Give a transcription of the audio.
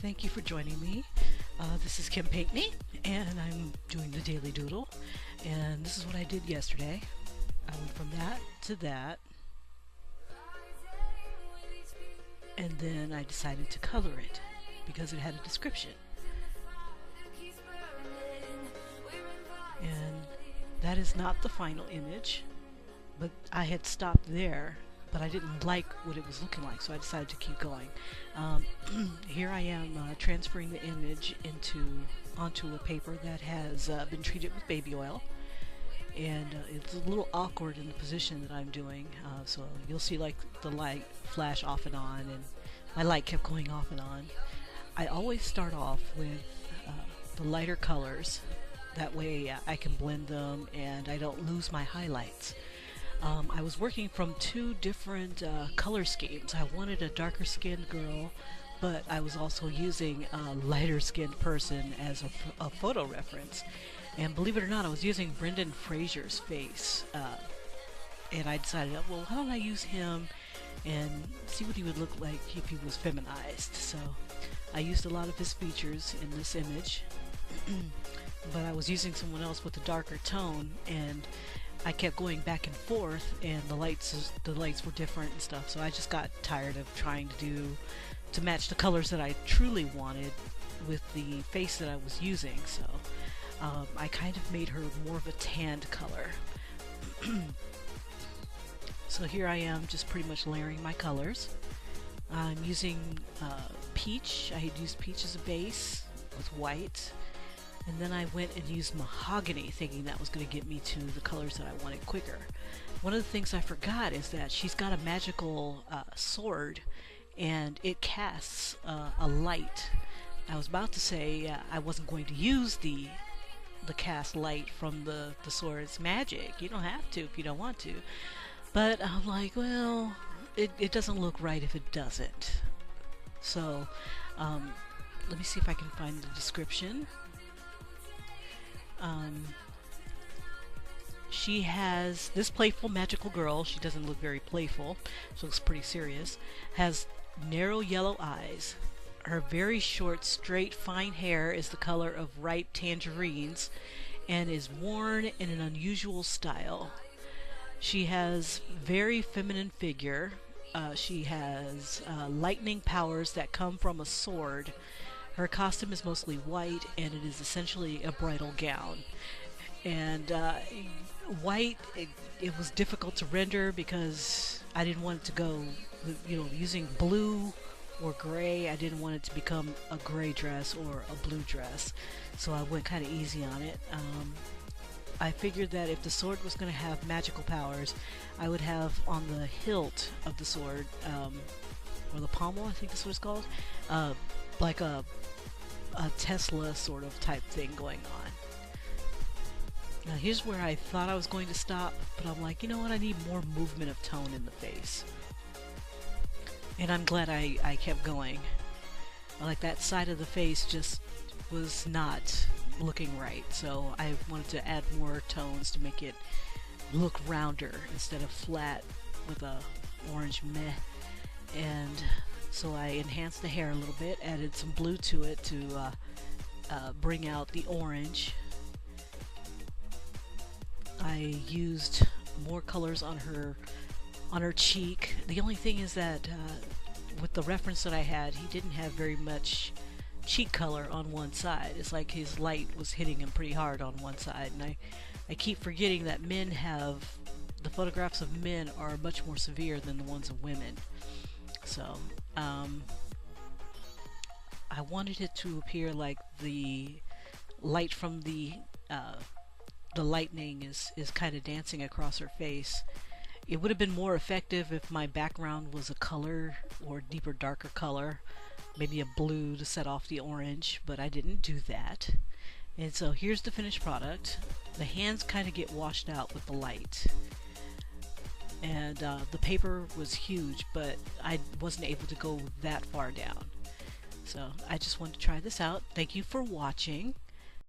Thank you for joining me. This is Kim Pinkney, and I'm doing the Daily Doodle. And this is what I did yesterday. I went from that to that, and then I decided to color it because it had a description. And that is not the final image, but I had stopped there, but I didn't like what it was looking like, so I decided to keep going. Here I am transferring the image onto a paper that has been treated with baby oil, and it's a little awkward in the position that I'm doing, so you'll see like the light flash off and on, and my light kept going off and on. I always start off with the lighter colors, that way I can blend them and I don't lose my highlights. I was working from two different color schemes. I wanted a darker skinned girl, but I was also using a lighter skinned person as a photo reference. And believe it or not, I was using Brendan Fraser's face. And I decided, well, how don't I use him and see what he would look like if he was feminized. So I used a lot of his features in this image, but I was using someone else with a darker tone, and I kept going back and forth, and the lights were different and stuff, so I just got tired of trying to match the colors that I truly wanted with the face that I was using. So I kind of made her more of a tanned color. So here I am just pretty much layering my colors. I'm using peach. I had used peach as a base with white. And then I went and used mahogany, thinking that was going to get me to the colors that I wanted quicker. One of the things I forgot is that she's got a magical sword, and it casts a light. I was about to say I wasn't going to use the cast light from the sword. It's magic. You don't have to if you don't want to. But I'm like, well, it doesn't look right if it doesn't. So let me see if I can find the description. She has this playful magical girl. She doesn't look very playful. She looks pretty serious. Has narrow yellow eyes. Her very short, straight, fine hair is the color of ripe tangerines and is worn in an unusual style. She has very feminine figure. She has lightning powers that come from a sword. Her costume is mostly white, and it is essentially a bridal gown. And white, it was difficult to render because I didn't want it to go, using blue or gray. I didn't want it to become a gray dress or a blue dress. So I went kind of easy on it. I figured that if the sword was going to have magical powers, I would have on the hilt of the sword, or the pommel, I think that's what it's called, like a Tesla sort of type thing going on. Now here's where I thought I was going to stop, but I'm like, you know what, I need more movement of tone in the face. And I'm glad I kept going. Like that side of the face just was not looking right, so I wanted to add more tones to make it look rounder instead of flat with a orange meh. And so I enhanced the hair a little bit, added some blue to it to bring out the orange. I used more colors on her cheek. The only thing is that with the reference that I had, he didn't have very much cheek color on one side. It's like his light was hitting him pretty hard on one side, and I keep forgetting that the photographs of men are much more severe than the ones of women. So I wanted it to appear like the light from the lightning is kind of dancing across her face. It would have been more effective if my background was a color or deeper, darker color, maybe a blue to set off the orange, but I didn't do that. And so here's the finished product. The hands kind of get washed out with the light. And the paper was huge, but I wasn't able to go that far down. So I just wanted to try this out. Thank you for watching.